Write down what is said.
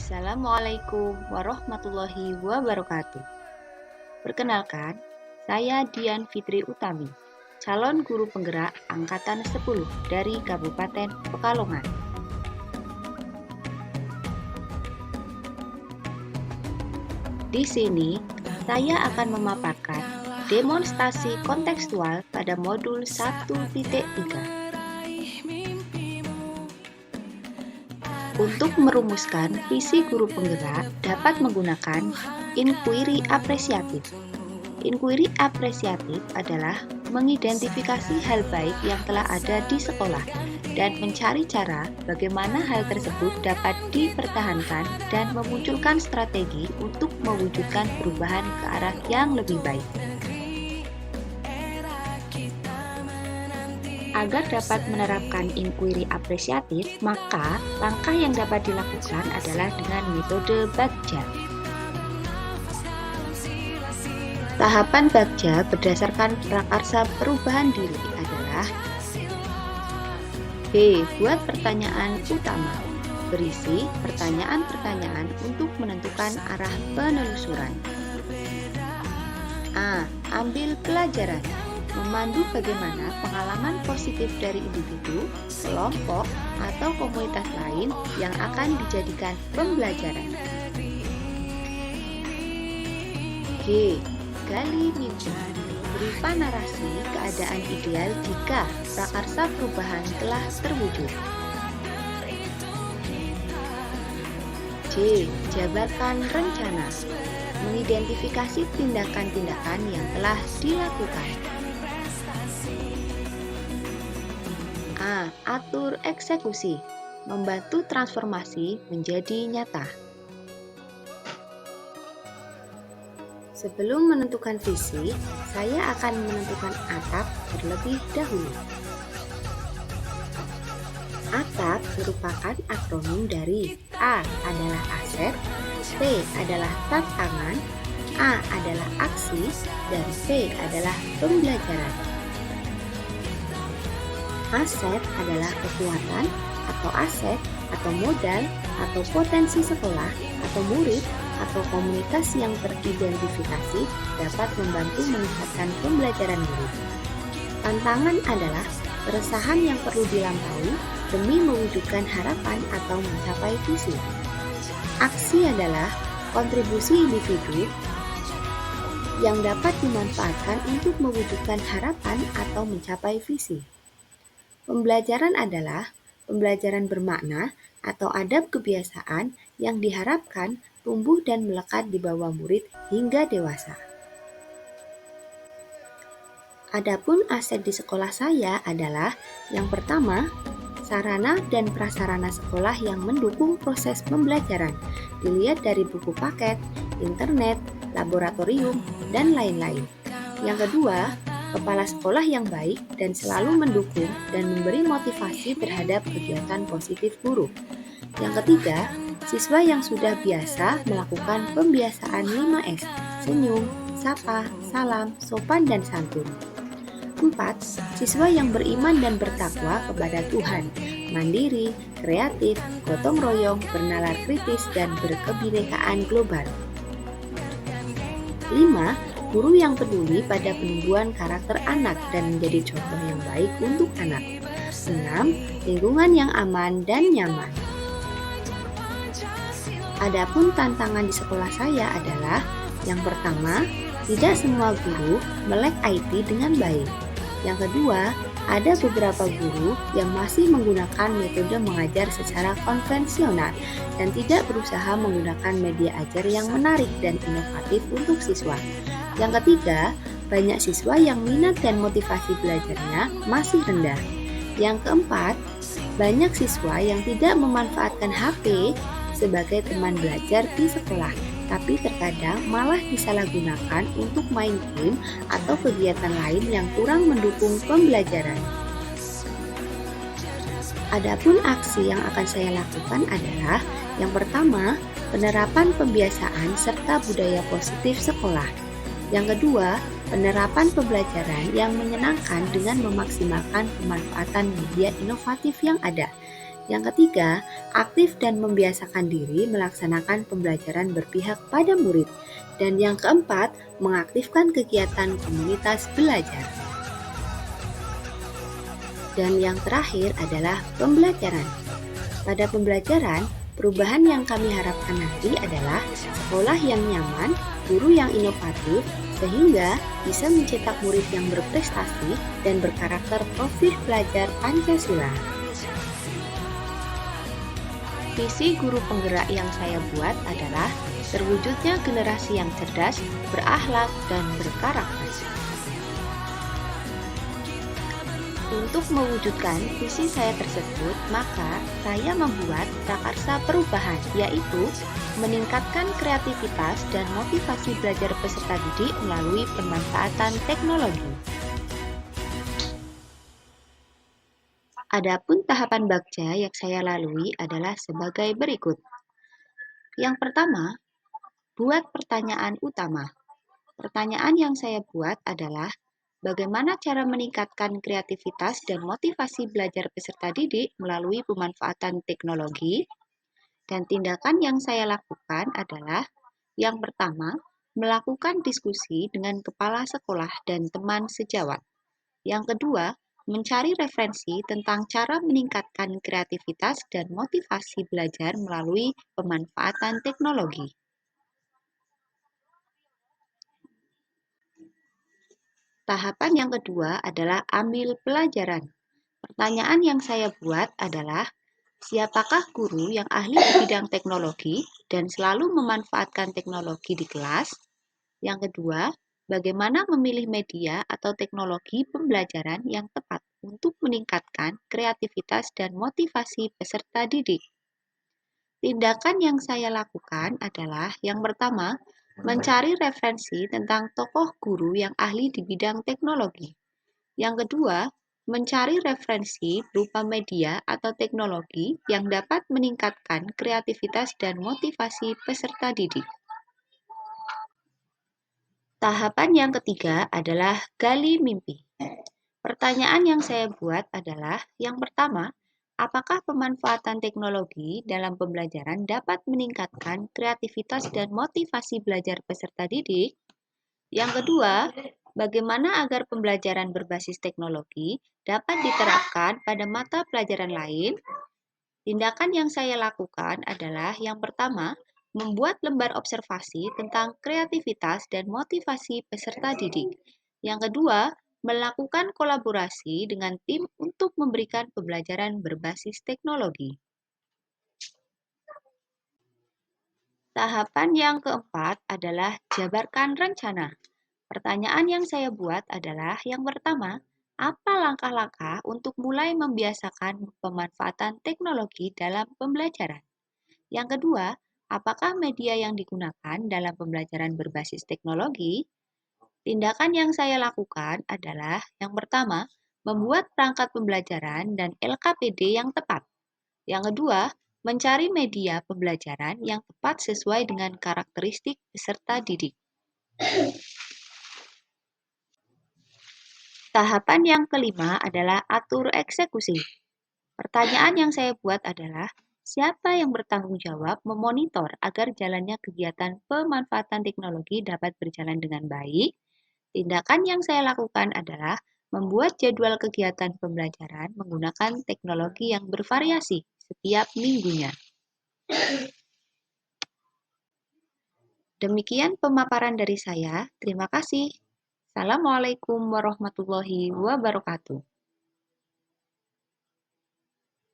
Assalamualaikum warahmatullahi wabarakatuh. Perkenalkan, saya Dian Fitri Utami, calon guru penggerak Angkatan 10 dari Kabupaten Pekalongan. Di sini, saya akan memaparkan demonstrasi kontekstual pada modul 1.3. Untuk merumuskan visi guru penggerak dapat menggunakan inquiry apresiatif. Inquiry apresiatif adalah mengidentifikasi hal baik yang telah ada di sekolah dan mencari cara bagaimana hal tersebut dapat dipertahankan dan memunculkan strategi untuk mewujudkan perubahan ke arah yang lebih baik. Agar dapat menerapkan inquiry apresiatif, maka langkah yang dapat dilakukan adalah dengan metode Bagja. Tahapan Bagja berdasarkan prakarsa perubahan diri adalah B. Buat pertanyaan utama. Berisi pertanyaan-pertanyaan untuk menentukan arah penelusuran. A. Ambil pelajaran. Memandu bagaimana pengalaman positif dari individu, kelompok, atau komunitas lain yang akan dijadikan pembelajaran. G. Gali mimpi. Berupa narasi keadaan ideal jika prakarsa perubahan telah terwujud. C. Jabarkan rencana. Mengidentifikasi tindakan-tindakan yang telah dilakukan. A. Atur eksekusi. Membantu transformasi menjadi nyata. Sebelum menentukan visi, saya akan menentukan atap terlebih dahulu. Atap merupakan akronim dari A adalah aset, T adalah tantangan, A adalah aksi, dan C adalah pembelajaran. Aset adalah kekuatan atau aset atau modal atau potensi sekolah atau murid atau komunitas yang teridentifikasi dapat membantu meningkatkan pembelajaran murid. Tantangan adalah keresahan yang perlu dilampaui demi mewujudkan harapan atau mencapai visi. Aksi adalah kontribusi individu yang dapat dimanfaatkan untuk mewujudkan harapan atau mencapai visi. Pembelajaran adalah pembelajaran bermakna atau adab kebiasaan yang diharapkan tumbuh dan melekat di bawah murid hingga dewasa. Adapun aset di sekolah saya adalah yang pertama, sarana dan prasarana sekolah yang mendukung proses pembelajaran, dilihat dari buku paket, internet, laboratorium, dan lain-lain. Yang kedua, kepala sekolah yang baik dan selalu mendukung dan memberi motivasi terhadap kegiatan positif guru. Yang ketiga, siswa yang sudah biasa melakukan pembiasaan 5S, senyum, sapa, salam, sopan, dan santun. 4. Siswa yang beriman dan bertakwa kepada Tuhan, mandiri, kreatif, gotong royong, bernalar kritis, dan berkebinekaan global. 5. Guru yang peduli pada penumbuhan karakter anak dan menjadi contoh yang baik untuk anak. 6. Lingkungan yang aman dan nyaman. Adapun tantangan di sekolah saya adalah yang pertama, tidak semua guru melek IT dengan baik. Yang kedua, ada beberapa guru yang masih menggunakan metode mengajar secara konvensional dan tidak berusaha menggunakan media ajar yang menarik dan inovatif untuk siswa. Yang ketiga, banyak siswa yang minat dan motivasi belajarnya masih rendah. Yang keempat, banyak siswa yang tidak memanfaatkan HP sebagai teman belajar di sekolah, tapi terkadang malah disalahgunakan untuk main game atau kegiatan lain yang kurang mendukung pembelajaran. Adapun aksi yang akan saya lakukan adalah yang pertama, penerapan pembiasaan serta budaya positif sekolah. Yang kedua, penerapan pembelajaran yang menyenangkan dengan memaksimalkan pemanfaatan media inovatif yang ada. Yang ketiga, aktif dan membiasakan diri melaksanakan pembelajaran berpihak pada murid. Dan yang keempat, mengaktifkan kegiatan komunitas belajar. Dan yang terakhir adalah pembelajaran. Pada pembelajaran, perubahan yang kami harapkan nanti adalah sekolah yang nyaman, guru yang inovatif, sehingga bisa mencetak murid yang berprestasi dan berkarakter profil pelajar Pancasila. Visi guru penggerak yang saya buat adalah terwujudnya generasi yang cerdas, berakhlak, dan berkarakter. Untuk mewujudkan visi saya tersebut, maka saya membuat prakarsa perubahan, yaitu meningkatkan kreativitas dan motivasi belajar peserta didik melalui pemanfaatan teknologi. Adapun tahapan bagja yang saya lalui adalah sebagai berikut. Yang pertama, buat pertanyaan utama. Pertanyaan yang saya buat adalah bagaimana cara meningkatkan kreativitas dan motivasi belajar peserta didik melalui pemanfaatan teknologi? Dan tindakan yang saya lakukan adalah yang pertama, melakukan diskusi dengan kepala sekolah dan teman sejawat. Yang kedua, mencari referensi tentang cara meningkatkan kreativitas dan motivasi belajar melalui pemanfaatan teknologi. Tahapan yang kedua adalah ambil pelajaran. Pertanyaan yang saya buat adalah, siapakah guru yang ahli di bidang teknologi dan selalu memanfaatkan teknologi di kelas? Yang kedua, bagaimana memilih media atau teknologi pembelajaran yang tepat untuk meningkatkan kreativitas dan motivasi peserta didik? Tindakan yang saya lakukan adalah yang pertama, mencari referensi tentang tokoh guru yang ahli di bidang teknologi. Yang kedua, mencari referensi berupa media atau teknologi yang dapat meningkatkan kreativitas dan motivasi peserta didik. Tahapan yang ketiga adalah gali mimpi. Pertanyaan yang saya buat adalah yang pertama, apakah pemanfaatan teknologi dalam pembelajaran dapat meningkatkan kreativitas dan motivasi belajar peserta didik? Yang kedua, bagaimana agar pembelajaran berbasis teknologi dapat diterapkan pada mata pelajaran lain? Tindakan yang saya lakukan adalah yang pertama, membuat lembar observasi tentang kreativitas dan motivasi peserta didik. Yang kedua, melakukan kolaborasi dengan tim untuk memberikan pembelajaran berbasis teknologi. Tahapan yang keempat adalah jabarkan rencana. Pertanyaan yang saya buat adalah yang pertama, apa langkah-langkah untuk mulai membiasakan pemanfaatan teknologi dalam pembelajaran? Yang kedua, apakah media yang digunakan dalam pembelajaran berbasis teknologi? Tindakan yang saya lakukan adalah yang pertama, membuat perangkat pembelajaran dan LKPD yang tepat. Yang kedua, mencari media pembelajaran yang tepat sesuai dengan karakteristik peserta didik. Tahapan yang kelima adalah atur eksekusi. Pertanyaan yang saya buat adalah, siapa yang bertanggung jawab memonitor agar jalannya kegiatan pemanfaatan teknologi dapat berjalan dengan baik? Tindakan yang saya lakukan adalah membuat jadwal kegiatan pembelajaran menggunakan teknologi yang bervariasi setiap minggunya. Demikian pemaparan dari saya. Terima kasih. Assalamualaikum warahmatullahi wabarakatuh.